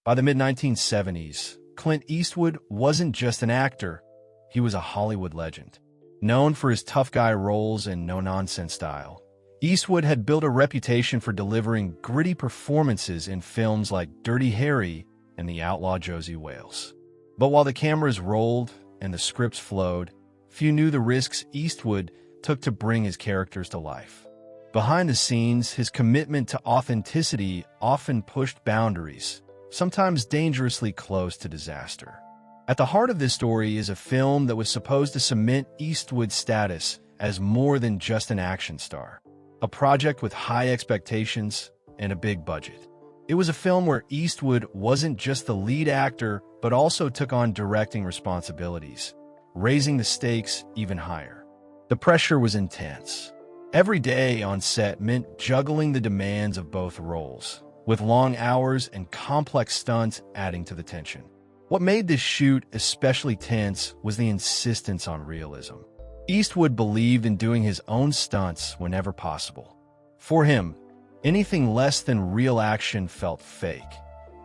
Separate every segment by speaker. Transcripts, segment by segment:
Speaker 1: By the mid-1970s, Clint Eastwood wasn't just an actor, he was a Hollywood legend. Known for his tough guy roles and no-nonsense style, Eastwood had built a reputation for delivering gritty performances in films like Dirty Harry and The Outlaw Josey Wales. But while the cameras rolled and the scripts flowed, few knew the risks Eastwood took to bring his characters to life. Behind the scenes, his commitment to authenticity often pushed boundaries, sometimes dangerously close to disaster. At the heart of this story is a film that was supposed to cement Eastwood's status as more than just an action star, a project with high expectations and a big budget. It was a film where Eastwood wasn't just the lead actor, but also took on directing responsibilities, raising the stakes even higher. The pressure was intense. Every day on set meant juggling the demands of both roles, with long hours and complex stunts adding to the tension. What made this shoot especially tense was the insistence on realism. Eastwood believed in doing his own stunts whenever possible. For him, anything less than real action felt fake,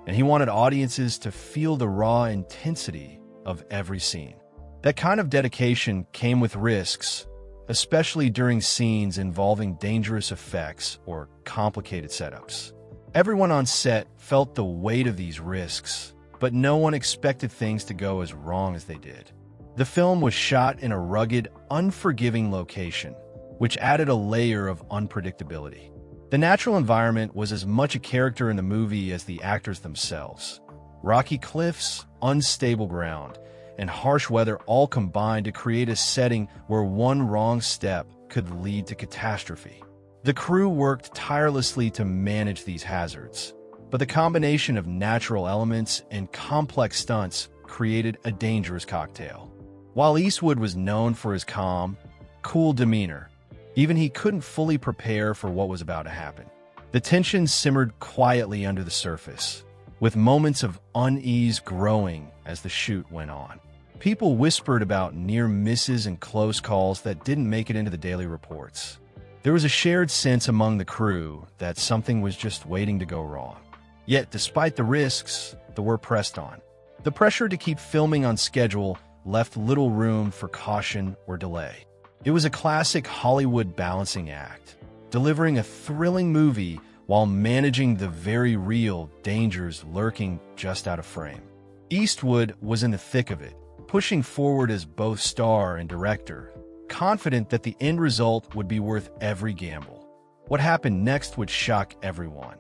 Speaker 1: and he wanted audiences to feel the raw intensity of every scene. That kind of dedication came with risks, especially during scenes involving dangerous effects or complicated setups. Everyone on set felt the weight of these risks, but no one expected things to go as wrong as they did. The film was shot in a rugged, unforgiving location, which added a layer of unpredictability. The natural environment was as much a character in the movie as the actors themselves. Rocky cliffs, unstable ground, and harsh weather all combined to create a setting where one wrong step could lead to catastrophe. The crew worked tirelessly to manage these hazards, but the combination of natural elements and complex stunts created a dangerous cocktail. While Eastwood was known for his calm, cool demeanor, even he couldn't fully prepare for what was about to happen. The tension simmered quietly under the surface, with moments of unease growing as the shoot went on. People whispered about near misses and close calls that didn't make it into the daily reports. There was a shared sense among the crew that something was just waiting to go wrong. Yet, despite the risks, the work pressed on. The pressure to keep filming on schedule left little room for caution or delay. It was a classic Hollywood balancing act, delivering a thrilling movie while managing the very real dangers lurking just out of frame. Eastwood was in the thick of it, pushing forward as both star and director, confident that the end result would be worth every gamble. What happened next would shock everyone.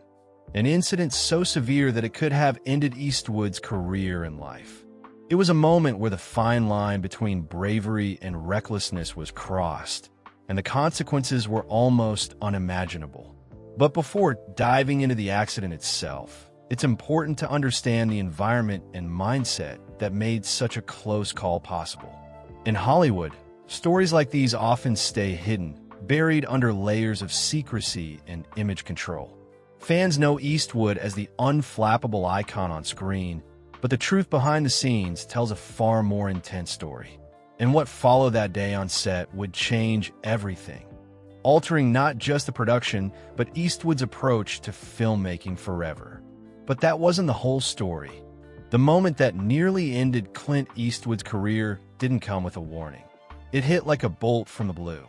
Speaker 1: An incident so severe that it could have ended Eastwood's career and life. It was a moment where the fine line between bravery and recklessness was crossed, and the consequences were almost unimaginable. But before diving into the accident itself, it's important to understand the environment and mindset that made such a close call possible. In Hollywood, stories like these often stay hidden, buried under layers of secrecy and image control. Fans know Eastwood as the unflappable icon on screen, but the truth behind the scenes tells a far more intense story. And what followed that day on set would change everything, altering not just the production, but Eastwood's approach to filmmaking forever. But that wasn't the whole story. The moment that nearly ended Clint Eastwood's career didn't come with a warning. It hit like a bolt from the blue.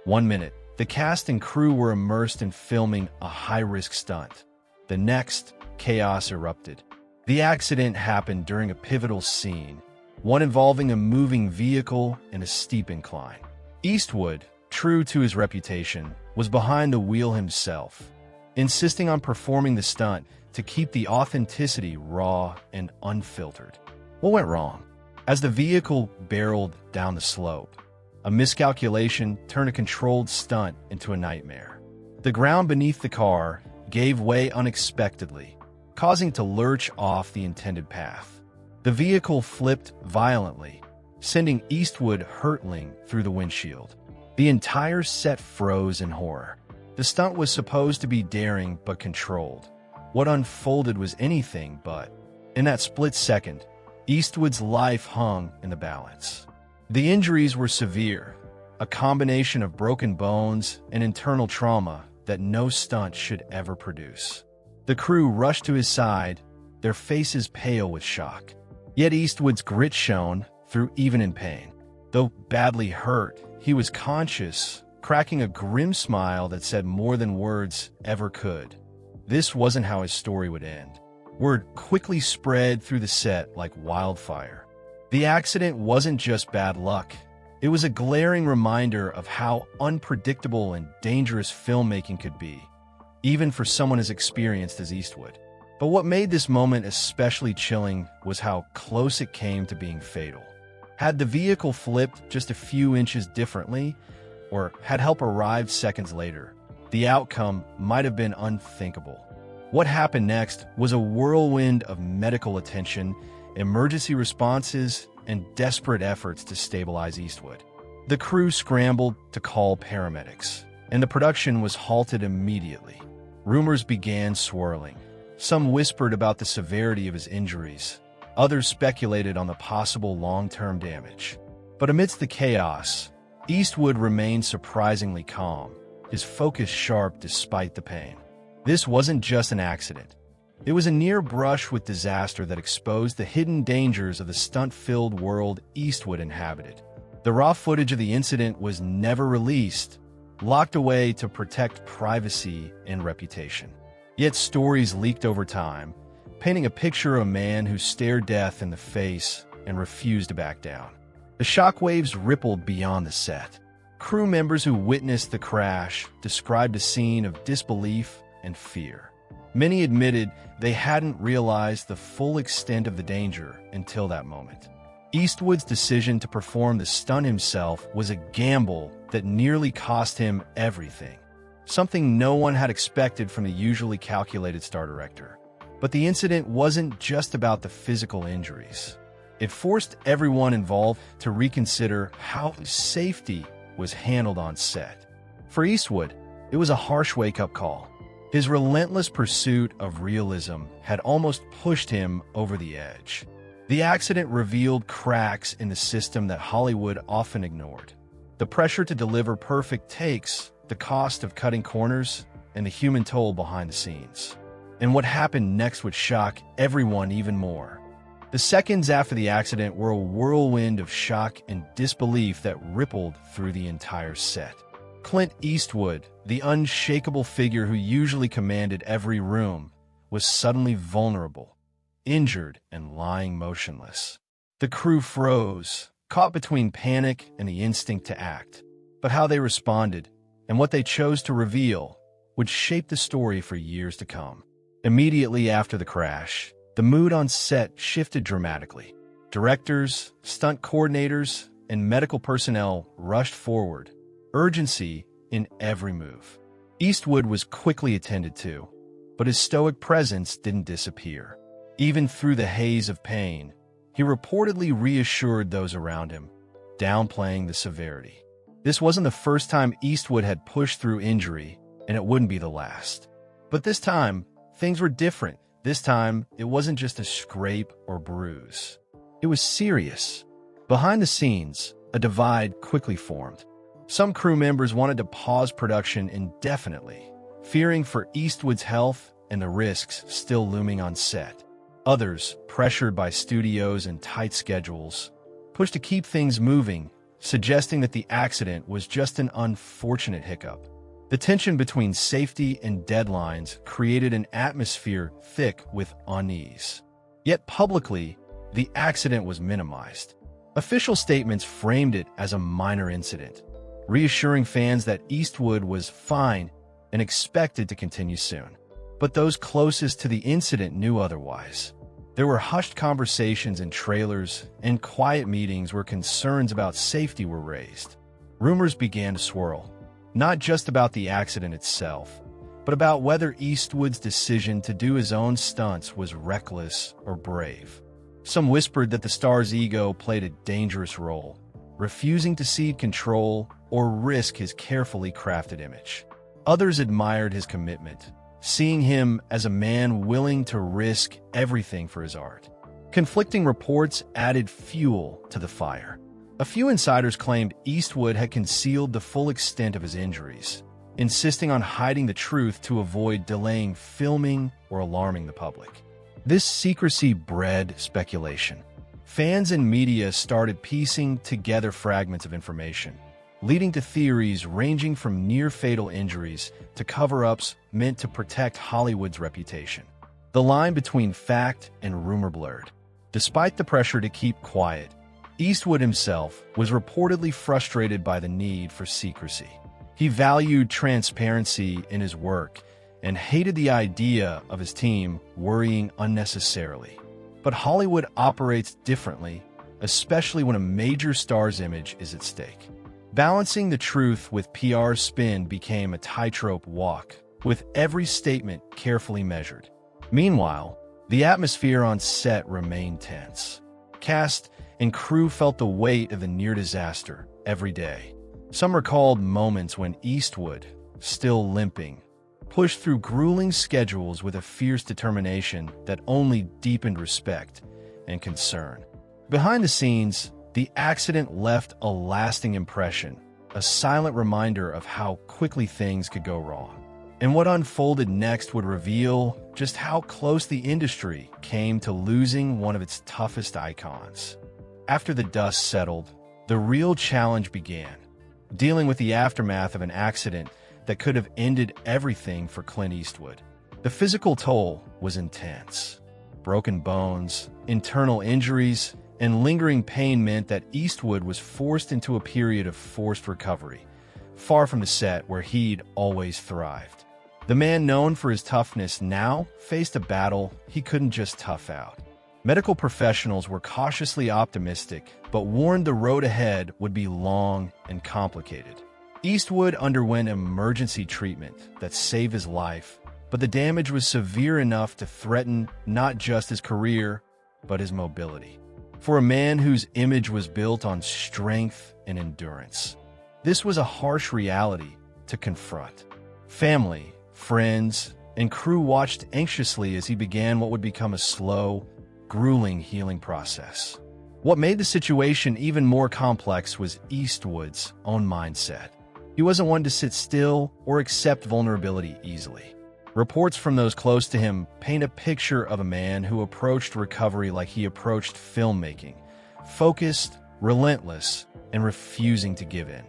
Speaker 1: 1 minute, the cast and crew were immersed in filming a high-risk stunt. The next, chaos erupted. The accident happened during a pivotal scene, one involving a moving vehicle and a steep incline. Eastwood, true to his reputation, was behind the wheel himself, insisting on performing the stunt to keep the authenticity raw and unfiltered. What went wrong? As the vehicle barreled down the slope, a miscalculation turned a controlled stunt into a nightmare. The ground beneath the car gave way unexpectedly, causing it to lurch off the intended path. The vehicle flipped violently, sending Eastwood hurtling through the windshield. The entire set froze in horror. The stunt was supposed to be daring but controlled. What unfolded was anything but. In that split second, Eastwood's life hung in the balance. The injuries were severe, a combination of broken bones and internal trauma that no stunt should ever produce. The crew rushed to his side, their faces pale with shock. Yet Eastwood's grit shone through even in pain. Though badly hurt, he was conscious, cracking a grim smile that said more than words ever could. This wasn't how his story would end. Word quickly spread through the set like wildfire. The accident wasn't just bad luck. It was a glaring reminder of how unpredictable and dangerous filmmaking could be, even for someone as experienced as Eastwood. But what made this moment especially chilling was how close it came to being fatal. Had the vehicle flipped just a few inches differently, or had help arrived seconds later, the outcome might have been unthinkable. What happened next was a whirlwind of medical attention, emergency responses, and desperate efforts to stabilize Eastwood. The crew scrambled to call paramedics, and the production was halted immediately. Rumors began swirling. Some whispered about the severity of his injuries. Others speculated on the possible long-term damage. But amidst the chaos, Eastwood remained surprisingly calm, his focus sharp despite the pain. This wasn't just an accident. It was a near brush with disaster that exposed the hidden dangers of the stunt-filled world Eastwood inhabited. The raw footage of the incident was never released, locked away to protect privacy and reputation. Yet stories leaked over time, painting a picture of a man who stared death in the face and refused to back down. The shockwaves rippled beyond the set. Crew members who witnessed the crash described a scene of disbelief and fear. Many admitted they hadn't realized the full extent of the danger until that moment. Eastwood's decision to perform the stunt himself was a gamble that nearly cost him everything, something no one had expected from the usually calculated star director. But the incident wasn't just about the physical injuries. It forced everyone involved to reconsider how safety was handled on set. For Eastwood, it was a harsh wake-up call. His relentless pursuit of realism had almost pushed him over the edge. The accident revealed cracks in the system that Hollywood often ignored. The pressure to deliver perfect takes, the cost of cutting corners, and the human toll behind the scenes. And what happened next would shock everyone even more. The seconds after the accident were a whirlwind of shock and disbelief that rippled through the entire set. Clint Eastwood, the unshakable figure who usually commanded every room, was suddenly vulnerable, injured, and lying motionless. The crew froze, caught between panic and the instinct to act. But how they responded, and what they chose to reveal, would shape the story for years to come. Immediately after the crash, the mood on set shifted dramatically. Directors, stunt coordinators, and medical personnel rushed forward, urgency in every move. Eastwood was quickly attended to, but his stoic presence didn't disappear. Even through the haze of pain, he reportedly reassured those around him, downplaying the severity. This wasn't the first time Eastwood had pushed through injury, and it wouldn't be the last. But this time, things were different. This time, it wasn't just a scrape or bruise. It was serious. Behind the scenes, a divide quickly formed. Some crew members wanted to pause production indefinitely, fearing for Eastwood's health and the risks still looming on set. Others, pressured by studios and tight schedules, pushed to keep things moving, suggesting that the accident was just an unfortunate hiccup. The tension between safety and deadlines created an atmosphere thick with unease. Yet publicly, the accident was minimized. Official statements framed it as a minor incident, reassuring fans that Eastwood was fine and expected to continue soon. But those closest to the incident knew otherwise. There were hushed conversations in trailers and quiet meetings where concerns about safety were raised. Rumors began to swirl, not just about the accident itself, but about whether Eastwood's decision to do his own stunts was reckless or brave. Some whispered that the star's ego played a dangerous role, refusing to cede control or risk his carefully crafted image. Others admired his commitment, seeing him as a man willing to risk everything for his art. Conflicting reports added fuel to the fire. A few insiders claimed Eastwood had concealed the full extent of his injuries, insisting on hiding the truth to avoid delaying filming or alarming the public. This secrecy bred speculation. Fans and media started piecing together fragments of information, leading to theories ranging from near-fatal injuries to cover-ups meant to protect Hollywood's reputation. The line between fact and rumor blurred. Despite the pressure to keep quiet, Eastwood himself was reportedly frustrated by the need for secrecy. He valued transparency in his work and hated the idea of his team worrying unnecessarily. But Hollywood operates differently, especially when a major star's image is at stake. Balancing the truth with PR spin became a tightrope walk, with every statement carefully measured. Meanwhile, the atmosphere on set remained tense. Cast and crew felt the weight of the near disaster every day. Some recalled moments when Eastwood, still limping, pushed through grueling schedules with a fierce determination that only deepened respect and concern. Behind the scenes, the accident left a lasting impression, a silent reminder of how quickly things could go wrong. And what unfolded next would reveal just how close the industry came to losing one of its toughest icons. After the dust settled, the real challenge began, dealing with the aftermath of an accident that could have ended everything for Clint Eastwood. The physical toll was intense. Broken bones, internal injuries, and lingering pain meant that Eastwood was forced into a period of forced recovery, far from the set where he'd always thrived. The man known for his toughness now faced a battle he couldn't just tough out. Medical professionals were cautiously optimistic, but warned the road ahead would be long and complicated. Eastwood underwent emergency treatment that saved his life, but the damage was severe enough to threaten not just his career, but his mobility. For a man whose image was built on strength and endurance, this was a harsh reality to confront. Family, friends, and crew watched anxiously as he began what would become a slow, grueling healing process. What made the situation even more complex was Eastwood's own mindset. He wasn't one to sit still or accept vulnerability easily. Reports from those close to him paint a picture of a man who approached recovery like he approached filmmaking, focused, relentless, and refusing to give in.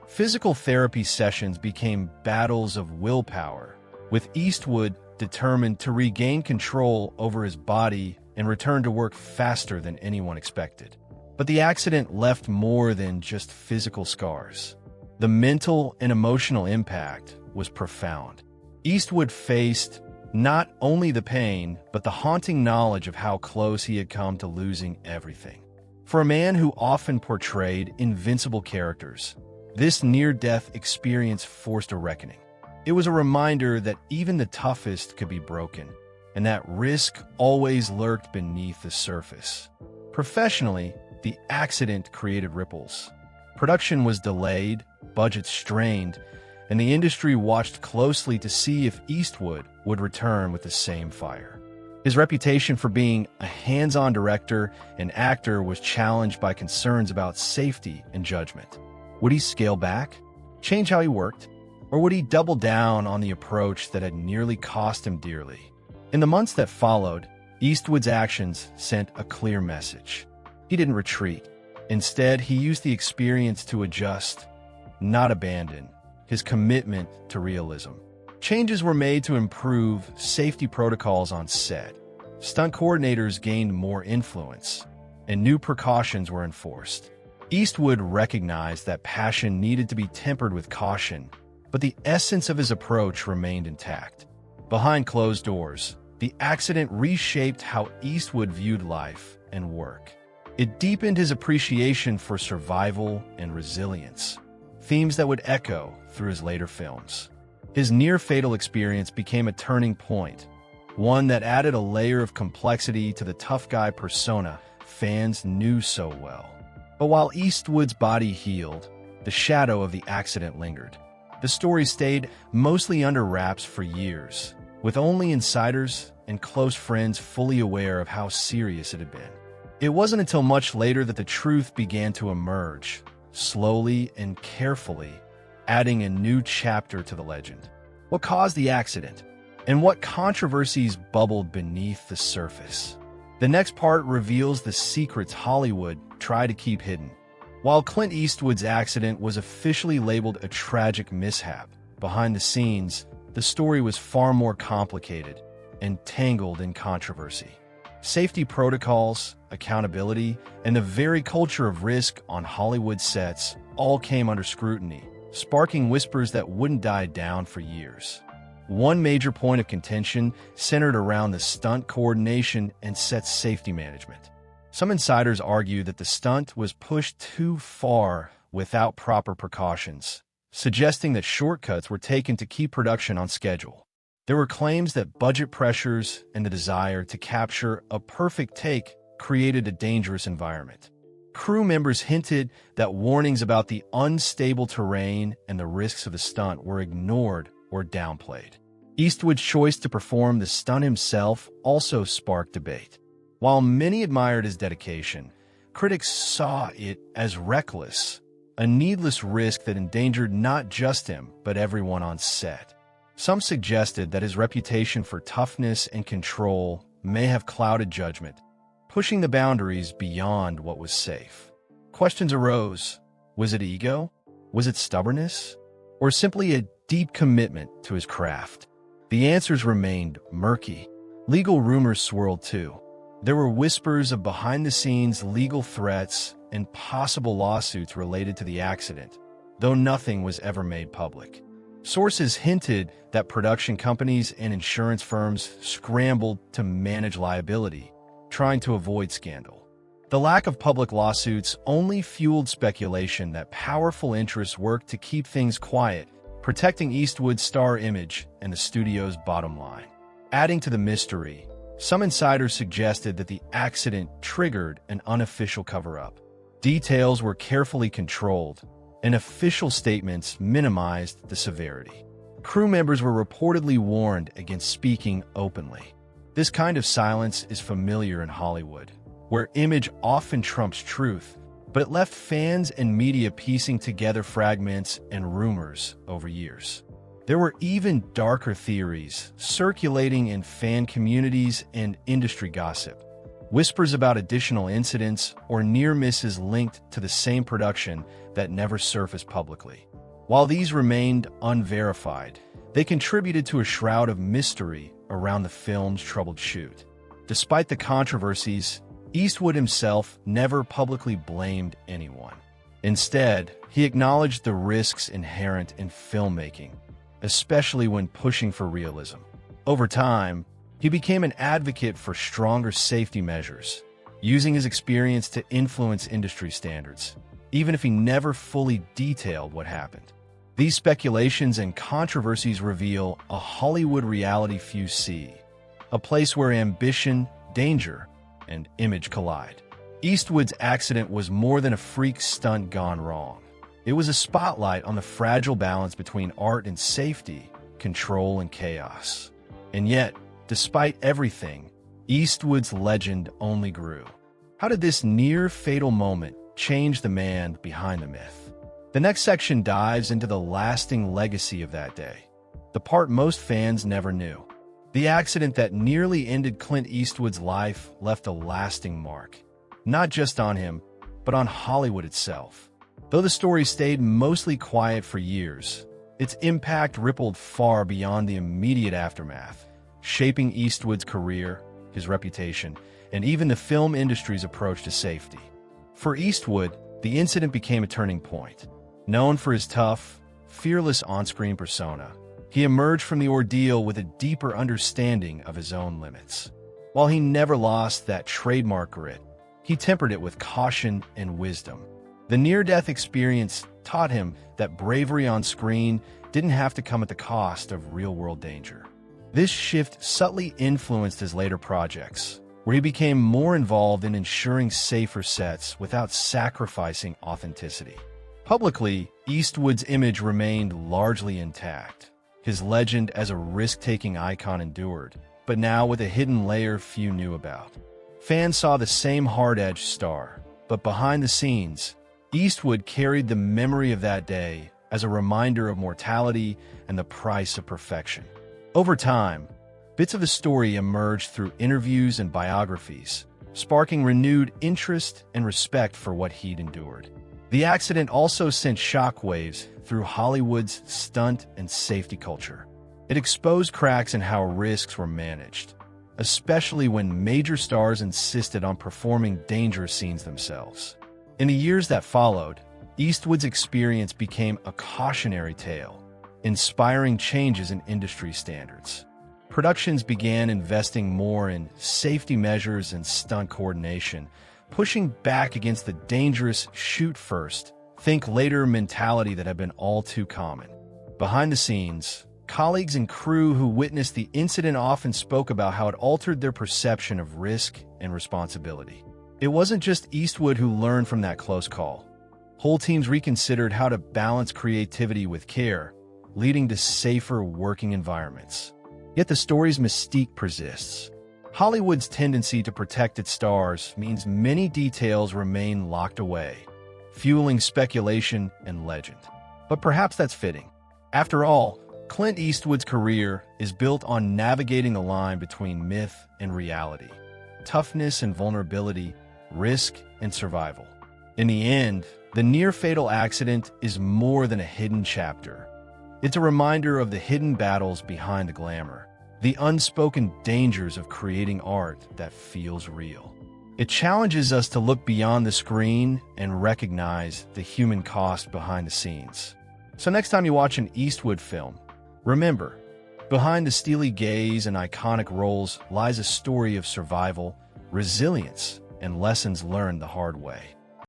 Speaker 1: Physical therapy sessions became battles of willpower, with Eastwood determined to regain control over his body and return to work faster than anyone expected. But the accident left more than just physical scars. The mental and emotional impact was profound. Eastwood faced not only the pain, but the haunting knowledge of how close he had come to losing everything. For a man who often portrayed invincible characters, this near-death experience forced a reckoning. It was a reminder that even the toughest could be broken, and that risk always lurked beneath the surface. Professionally, the accident created ripples. Production was delayed, budgets strained, and the industry watched closely to see if Eastwood would return with the same fire. His reputation for being a hands-on director and actor was challenged by concerns about safety and judgment. Would he scale back, change how he worked, or would he double down on the approach that had nearly cost him dearly? In the months that followed, Eastwood's actions sent a clear message. He didn't retreat. Instead, he used the experience to adjust, not abandon, his commitment to realism. Changes were made to improve safety protocols on set. Stunt coordinators gained more influence, and new precautions were enforced. Eastwood recognized that passion needed to be tempered with caution, but the essence of his approach remained intact. Behind closed doors, the accident reshaped how Eastwood viewed life and work. It deepened his appreciation for survival and resilience, themes that would echo through his later films. His near-fatal experience became a turning point, one that added a layer of complexity to the tough guy persona fans knew so well. But while Eastwood's body healed, the shadow of the accident lingered. The story stayed mostly under wraps for years, with only insiders and close friends fully aware of how serious it had been. It wasn't until much later that the truth began to emerge, slowly and carefully, adding a new chapter to the legend. What caused the accident? and what controversies bubbled beneath the surface. The next part reveals the secrets Hollywood tried to keep hidden. While Clint Eastwood's accident was officially labeled a tragic mishap, behind the scenes, the story was far more complicated and tangled in controversy. Safety protocols, accountability, and the very culture of risk on Hollywood sets all came under scrutiny, sparking whispers that wouldn't die down for years. One major point of contention centered around the stunt coordination and set safety management. Some insiders argue that the stunt was pushed too far without proper precautions, suggesting that shortcuts were taken to keep production on schedule. There were claims that budget pressures and the desire to capture a perfect take created a dangerous environment. Crew members hinted that warnings about the unstable terrain and the risks of the stunt were ignored or downplayed. Eastwood's choice to perform the stunt himself also sparked debate. While many admired his dedication, critics saw it as reckless, a needless risk that endangered not just him, but everyone on set. Some suggested that his reputation for toughness and control may have clouded judgment, pushing the boundaries beyond what was safe. Questions arose. Was it ego? Was it stubbornness? Or simply a deep commitment to his craft? The answers remained murky. Legal rumors swirled too. There were whispers of behind-the-scenes legal threats and possible lawsuits related to the accident, though nothing was ever made public. Sources hinted that production companies and insurance firms scrambled to manage liability, trying to avoid scandal. The lack of public lawsuits only fueled speculation that powerful interests worked to keep things quiet, protecting Eastwood's star image and the studio's bottom line. Adding to the mystery, some insiders suggested that the accident triggered an unofficial cover-up. Details were carefully controlled, and official statements minimized the severity. Crew members were reportedly warned against speaking openly. This kind of silence is familiar in Hollywood, where image often trumps truth, but it left fans and media piecing together fragments and rumors over years. There were even darker theories circulating in fan communities and industry gossip. Whispers about additional incidents or near misses linked to the same production that never surfaced publicly. While these remained unverified, they contributed to a shroud of mystery around the film's troubled shoot. Despite the controversies, Eastwood himself never publicly blamed anyone. Instead, he acknowledged the risks inherent in filmmaking, especially when pushing for realism. Over time, he became an advocate for stronger safety measures, using his experience to influence industry standards, even if he never fully detailed what happened. These speculations and controversies reveal a Hollywood reality few see, a place where ambition, danger, and image collide. Eastwood's accident was more than a freak stunt gone wrong. It was a spotlight on the fragile balance between art and safety, control and chaos. And yet, despite everything, Eastwood's legend only grew. How did this near-fatal moment change the man behind the myth? The next section dives into the lasting legacy of that day, the part most fans never knew. The accident that nearly ended Clint Eastwood's life left a lasting mark, not just on him, but on Hollywood itself. Though the story stayed mostly quiet for years, its impact rippled far beyond the immediate aftermath, shaping Eastwood's career, his reputation, and even the film industry's approach to safety. For Eastwood, the incident became a turning point. Known for his tough, fearless on-screen persona, he emerged from the ordeal with a deeper understanding of his own limits. While he never lost that trademark grit, he tempered it with caution and wisdom. The near-death experience taught him that bravery on screen didn't have to come at the cost of real-world danger. This shift subtly influenced his later projects, where he became more involved in ensuring safer sets without sacrificing authenticity. Publicly, Eastwood's image remained largely intact. His legend as a risk-taking icon endured, but now with a hidden layer few knew about. Fans saw the same hard-edged star, but behind the scenes, Eastwood carried the memory of that day as a reminder of mortality and the price of perfection. Over time, Bits of his story emerged through interviews and biographies, sparking renewed interest and respect for what he'd endured. The accident also sent shockwaves through Hollywood's stunt and safety culture. It exposed cracks in how risks were managed, especially when major stars insisted on performing dangerous scenes themselves. In the years that followed, Eastwood's experience became a cautionary tale, inspiring changes in industry standards. Productions began investing more in safety measures and stunt coordination, pushing back against the dangerous shoot first, think later mentality that had been all too common. Behind the scenes, colleagues and crew who witnessed the incident often spoke about how it altered their perception of risk and responsibility. It wasn't just Eastwood who learned from that close call. Whole teams reconsidered how to balance creativity with care, leading to safer working environments. Yet the story's mystique persists. Hollywood's tendency to protect its stars means many details remain locked away, fueling speculation and legend. But perhaps that's fitting. After all, Clint Eastwood's career is built on navigating the line between myth and reality, toughness and vulnerability, risk and survival. In the end, the near-fatal accident is more than a hidden chapter. It's a reminder of the hidden battles behind the glamour, the unspoken dangers of creating art that feels real. It challenges us to look beyond the screen and recognize the human cost behind the scenes. So next time you watch an Eastwood film, remember, behind the steely gaze and iconic roles lies a story of survival, resilience, and lessons learned the hard way.